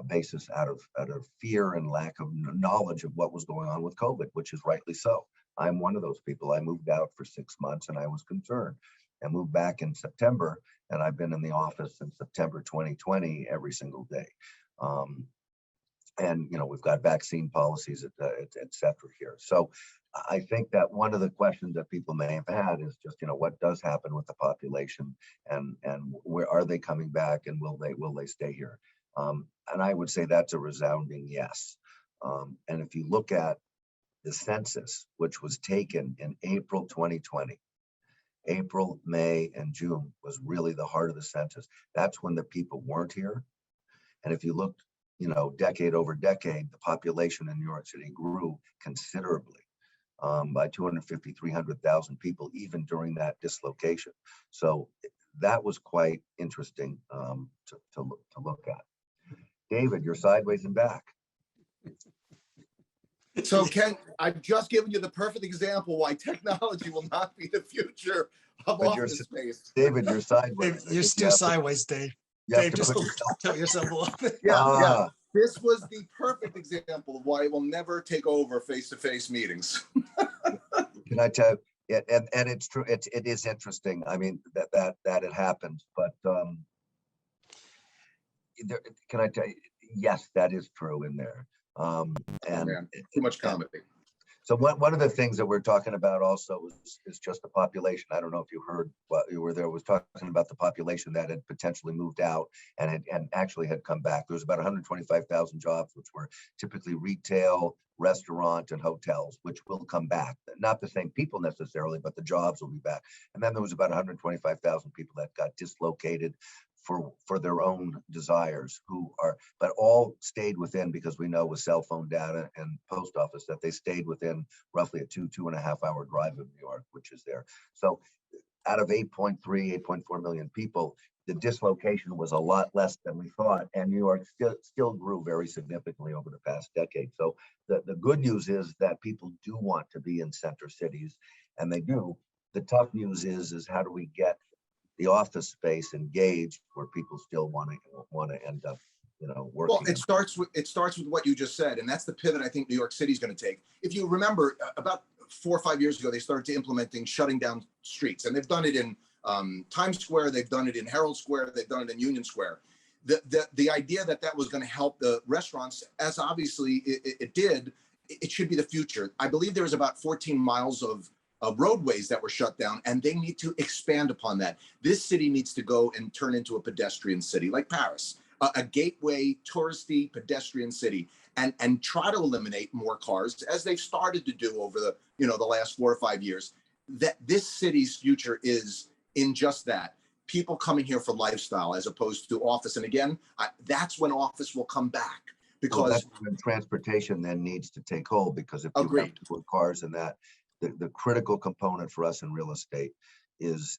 basis out of fear and lack of knowledge of what was going on with COVID, which is rightly so. I'm one of those people. I moved out for 6 months and I was concerned. I moved back in September, and I've been in the office since September 2020 every single day. And we've got vaccine policies, et cetera here. So I think that one of the questions that people may have had is just, what does happen with the population, and where are they coming back, and will they stay here? And I would say that's a resounding yes. And if you look at the census, which was taken in April 2020, April, May, and June was really the heart of the census. That's when the people weren't here. And if you looked, decade over decade, the population in New York City grew considerably. by 250, 300,000 people, even during that dislocation. So that was quite interesting to look at. David, you're sideways and back. So Ken, I've just given you the perfect example why technology will not be the future of But office space. David, you're sideways. You're still sideways, Dave. You have Dave, to just put yourself. tilt yourself a little bit. Yeah. This was the perfect example of why it will never take over face-to-face meetings. Can I tell you? And it's true. It is interesting. I mean that it happened, but can I tell you? Yes, that is true in there. And Man, too much comedy. So one of the things that we're talking about also is just the population. I don't know if you heard what you were there, was talking about the population that had potentially moved out and actually had come back. There was about 125,000 jobs, which were typically retail, restaurant, and hotels, which will come back. Not the same people necessarily, but the jobs will be back. And then there was about 125,000 people that got dislocated for their own desires, but all stayed within, because we know with cell phone data and post office that they stayed within roughly a 2.5 hour drive of New York, which is there. So out of 8.4 million people, the dislocation was a lot less than we thought, and New York still grew very significantly over the past decade. So the good news is that people do want to be in center cities, and they do. The tough news is how do we get the office space engaged where people still want to end up, working. Well, it starts with what you just said, and that's the pivot I think New York City is going to take. If you remember, about 4 or 5 years ago, they started implementing shutting down streets, and they've done it in Times Square, they've done it in Herald Square, they've done it in Union Square. The idea that was going to help the restaurants, as obviously it did, it should be the future. I believe there was about 14 miles of roadways that were shut down, and they need to expand upon that. This city needs to go and turn into a pedestrian city like Paris, a gateway, touristy, pedestrian city, and try to eliminate more cars, as they've started to do over the last 4 or 5 years. That this city's future is in just that. People coming here for lifestyle as opposed to office. And again, that's when office will come back, because that's when transportation then needs to take hold, because if you have to put cars in that, the critical component for us in real estate is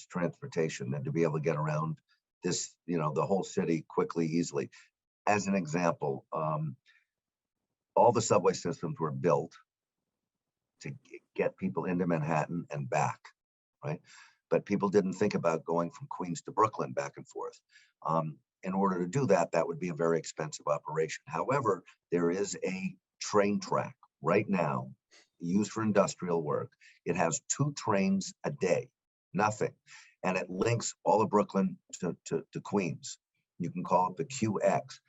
transportation, and to be able to get around this, the whole city quickly, easily. As an example, all the subway systems were built to get people into Manhattan and back, right? But people didn't think about going from Queens to Brooklyn back and forth. In order to do that, that would be a very expensive operation. However, there is a train track right now used for industrial work. It has 2 trains a day, nothing. And it links all of Brooklyn to Queens. You can call it the QX.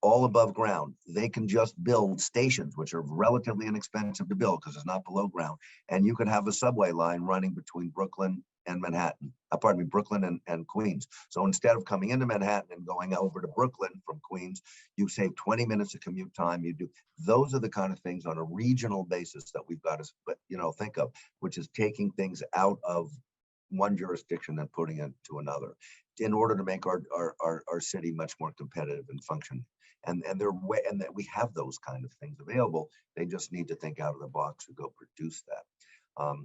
All above ground. They can just build stations, which are relatively inexpensive to build because it's not below ground. And you could have a subway line running between Brooklyn and Manhattan, Brooklyn and Queens. So instead of coming into Manhattan and going over to Brooklyn from Queens, you save 20 minutes of commute time. Those are the kind of things on a regional basis that we've got to, think of, which is taking things out of one jurisdiction and putting it to another in order to make our city much more competitive and functioning. And that we have those kind of things available. They just need to think out of the box to go produce that.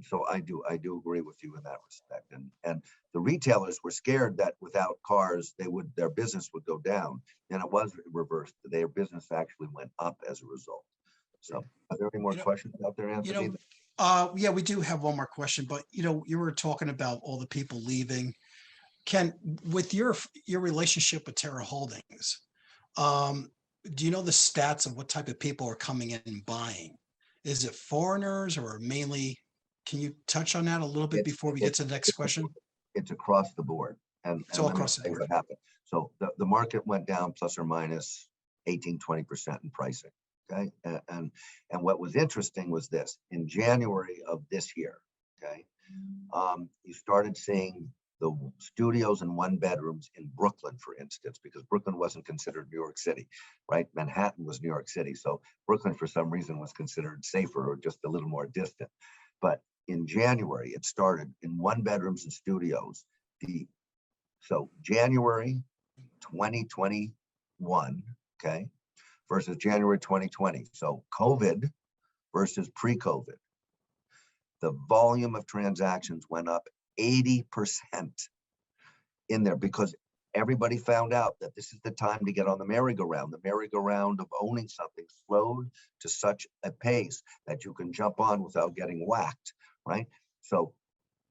So I do agree with you in that respect. And the retailers were scared that without cars, their business would go down, and it was reversed. Their business actually went up as a result. So are there any more questions out there, Anthony? Yeah, we do have one more question, but you were talking about all the people leaving. Ken, with your relationship with Terra Holdings, do you know the stats of what type of people are coming in and buying? Is it foreigners or mainly? Can you touch on that a little bit before we get to the next question? It's across the board. And all across the board. What happened. So the market went down plus or minus 18-20% in pricing. Okay. And what was interesting was this: in January of this year, okay, you started seeing the studios and 1-bedrooms in Brooklyn, for instance, because Brooklyn wasn't considered New York City, right? Manhattan was New York City. So Brooklyn, for some reason, was considered safer or just a little more distant. But in January, it started in 1-bedrooms and studios. So January 2021, okay, versus January 2020. So COVID versus pre-COVID, the volume of transactions went up 80% in there because everybody found out that this is the time to get on the merry-go-round. The merry-go-round of owning something slowed to such a pace that you can jump on without getting whacked, right? So,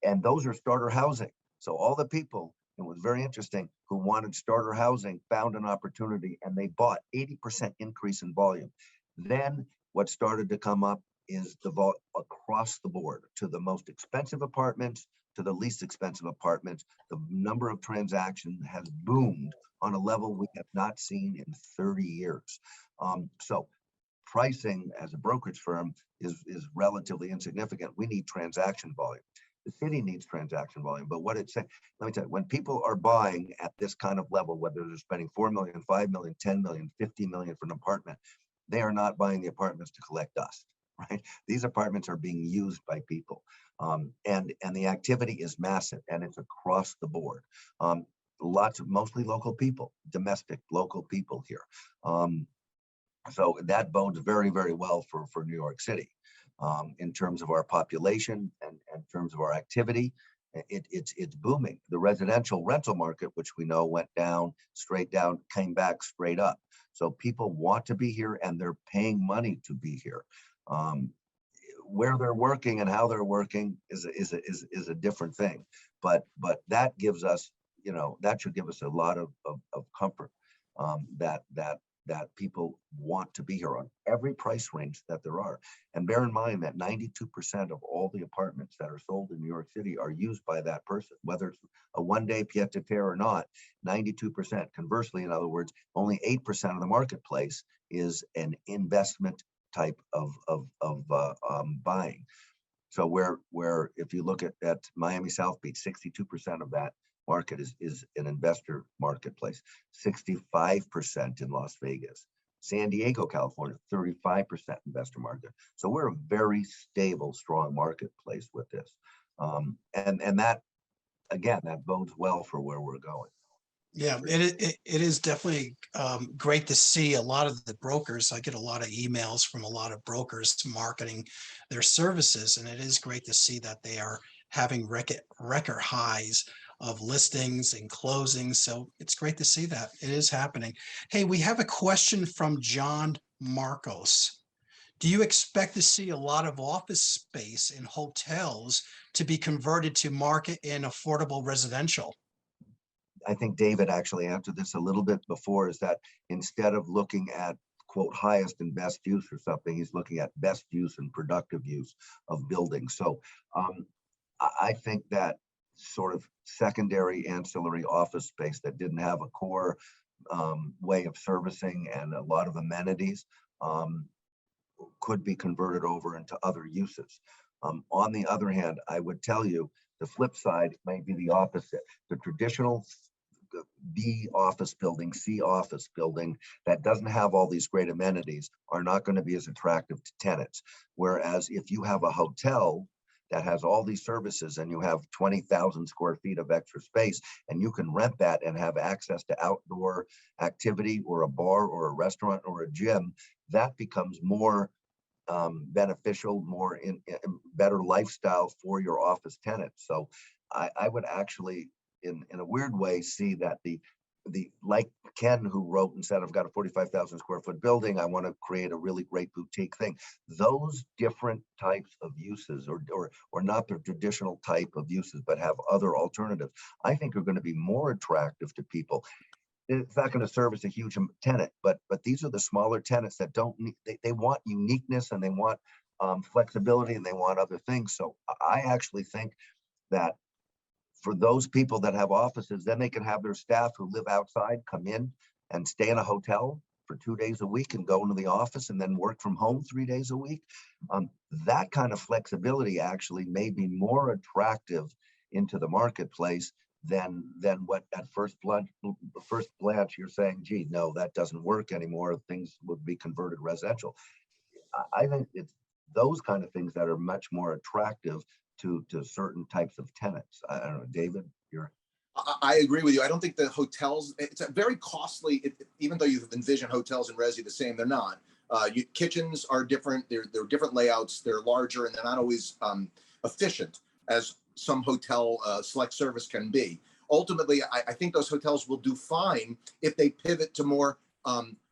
and those are starter housing. So all the people, it was very interesting, who wanted starter housing found an opportunity and they bought 80% increase in volume. Then what started to come up is the vault across the board, to the most expensive apartments, to the least expensive apartments. The number of transactions has boomed on a level we have not seen in 30 years. So pricing as a brokerage firm is relatively insignificant. We need transaction volume. The city needs transaction volume, but what it's saying, let me tell you, when people are buying at this kind of level, whether they're spending 4 million, 5 million, 10 million, 50 million for an apartment, they are not buying the apartments to collect dust, right? These apartments are being used by people. And the activity is massive and it's across the board. Lots of mostly local people, domestic local people here. So that bodes very, very well for New York City in terms of our population and in terms of our activity. It's booming. The residential rental market, which we know went down, straight down, came back straight up. So people want to be here and they're paying money to be here. Where they're working and how they're working is a different thing, but that gives us, you know, that should give us a lot of comfort that people want to be here on every price range that there are. And bear in mind that 92% of all the apartments that are sold in New York City are used by that person, whether it's a one-day pied-à-terre or not. 92%. Conversely, in other words, only 8% of the marketplace is an investment type of buying. So where if you look at Miami South Beach, 62% of that market is an investor marketplace, 65% in Las Vegas, San Diego, California, 35% investor market. So we're a very stable, strong marketplace with this. And that, again, that bodes well for where we're going. Yeah, it is definitely great to see a lot of the brokers. I get a lot of emails from a lot of brokers marketing their services, and it is great to see that they are having record highs of listings and closings. So it's great to see that it is happening. Hey, we have a question from John Marcos. Do you expect to see a lot of office space in hotels to be converted to market and affordable residential? I think David actually answered this a little bit before, is that instead of looking at quote highest and best use or something, he's looking at best use and productive use of buildings. So I think that sort of secondary ancillary office space that didn't have a core way of servicing and a lot of amenities could be converted over into other uses. On the other hand, I would tell you the flip side may be the opposite. The traditional B office building, C office building that doesn't have all these great amenities are not going to be as attractive to tenants. Whereas if you have a hotel that has all these services and you have 20,000 square feet of extra space and you can rent that and have access to outdoor activity or a bar or a restaurant or a gym, that becomes more beneficial, more in better lifestyle for your office tenants. So I would actually, in a weird way, see that the like Ken, who wrote and said, I've got a 45,000 square foot building, I want to create a really great boutique thing. Those different types of uses, or not the traditional type of uses, but have other alternatives, I think are going to be more attractive to people. It's not going to service a huge tenant, but these are the smaller tenants that don't need, they want uniqueness and they want flexibility and they want other things. So I actually think that for those people that have offices, then they can have their staff who live outside come in and stay in a hotel for 2 days a week and go into the office and then work from home 3 days a week. That kind of flexibility actually may be more attractive into the marketplace than what at first glance you're saying, gee, no, that doesn't work anymore. Things would be converted residential. I think it's those kind of things that are much more attractive to certain types of tenants. I don't know, David, you're. I agree with you. I don't think the hotels, it's a very costly, even though you envision hotels and resi the same, they're not. Kitchens are different. They're different layouts. They're larger, and they're not always efficient as some hotel select service can be. Ultimately, I think those hotels will do fine if they pivot to more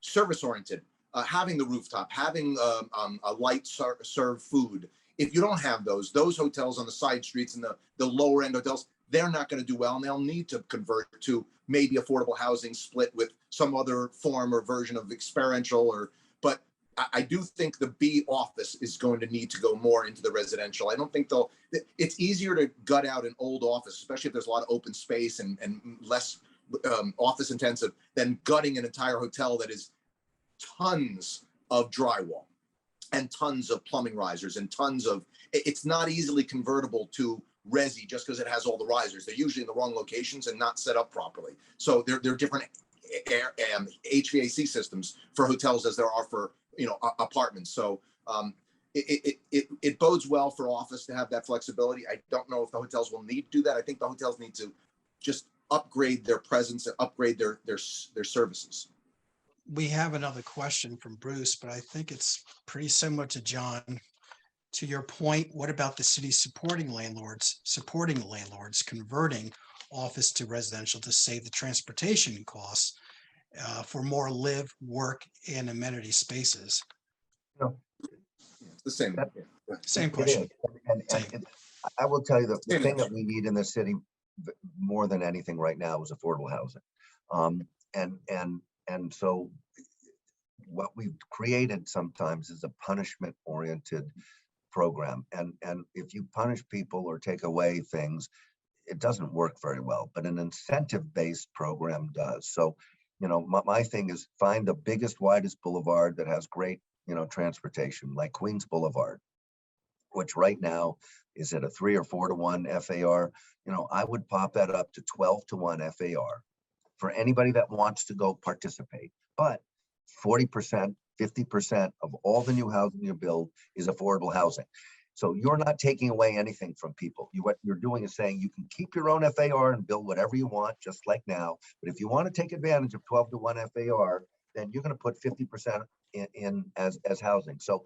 service oriented, having the rooftop, having a light serve food. If you don't have those hotels on the side streets and the lower end hotels, they're not going to do well, and they'll need to convert to maybe affordable housing split with some other form or version of experiential. But I do think the B office is going to need to go more into the residential. I don't think it's easier to gut out an old office, especially if there's a lot of open space and less office intensive, than gutting an entire hotel that is tons of drywall and tons of plumbing risers and tons of, it's not easily convertible to resi just because it has all the risers. They're usually in the wrong locations and not set up properly. So there are different HVAC systems for hotels as there are for apartments. So it bodes well for office to have that flexibility. I don't know if the hotels will need to do that. I think the hotels need to just upgrade their presence and upgrade their services. We have another question from Bruce, but I think it's pretty similar to John. To your point, what about the city supporting landlords converting office to residential to save the transportation costs for more live, work, and amenity spaces? No, it's the same. Same question. I will tell you the thing that we need in the city more than anything right now is affordable housing. And so what we've created sometimes is a punishment oriented program. And if you punish people or take away things, it doesn't work very well, but an incentive based program does. So, my thing is find the biggest, widest boulevard that has great, transportation, like Queens Boulevard, which right now is at a 3 or 4 to 1 FAR. I would pop that up to 12 to 1 FAR for anybody that wants to go participate. But 40%, 50% of all the new housing you build is affordable housing. So you're not taking away anything from people. What you're doing is saying you can keep your own FAR and build whatever you want, just like now. But if you want to take advantage of 12 to 1 FAR, then you're going to put 50% in as housing. So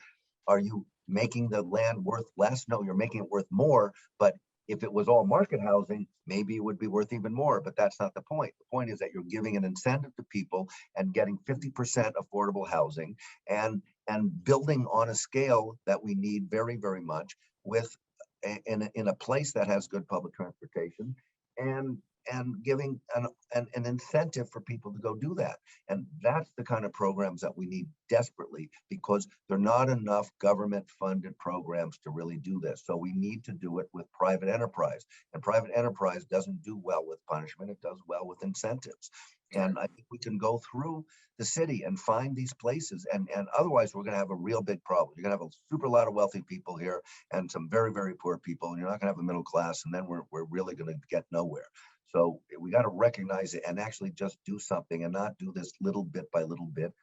are you making the land worth less? No, you're making it worth more. But if it was all market housing, maybe it would be worth even more, but that's not the point. The point is that you're giving an incentive to people and getting 50% affordable housing and building on a scale that we need very, very much with in a place that has good public transportation and giving an incentive for people to go do that. And that's the kind of programs that we need desperately, because there are not enough government funded programs to really do this. So we need to do it with private enterprise, and private enterprise doesn't do well with punishment. It does well with incentives. And I think we can go through the city and find these places, and otherwise we're going to have a real big problem. You're going to have a super lot of wealthy people here and some very, very poor people, and you're not going to have a middle class, and then we're really going to get nowhere. So we got to recognize it and actually just do something and not do this little bit by little bit.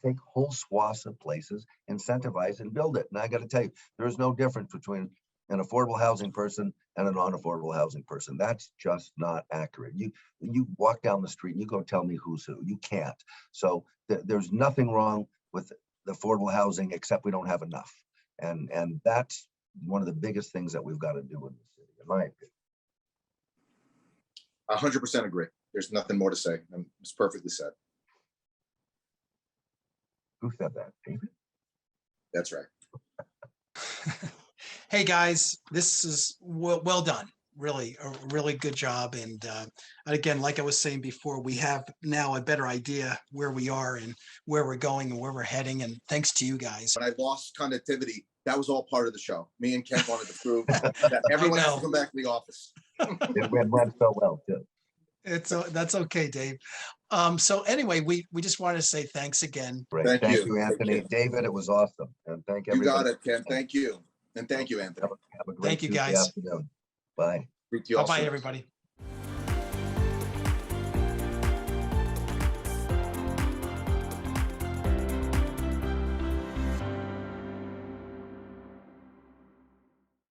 Take whole swaths of places, incentivize and build it. And I got to tell you, there's no difference between an affordable housing person and a non-affordable housing person. That's just not accurate. You walk down the street and you go tell me who's who. You can't. So there's nothing wrong with the affordable housing except we don't have enough. And that's one of the biggest things that we've got to do in the city, in my opinion. 100% agree. There's nothing more to say. It's perfectly said. Who said that, David? That's right. Hey guys, this is well done. Really, a really good job. And again, like I was saying before, we have now a better idea where we are and where we're going and where we're heading. And thanks to you guys. When I lost connectivity, that was all part of the show. Me and Kent wanted to prove that everyone has to come back to the office. It went so well too. That's okay, Dave. So anyway, we just wanted to say thanks again. Great. Thank you, Anthony. David, it was awesome. And thank everybody. You got it, Ken. Thank you. And thank you, Anthony. Have a great Thank you, guys. afternoon. Bye. Bye-bye, everybody.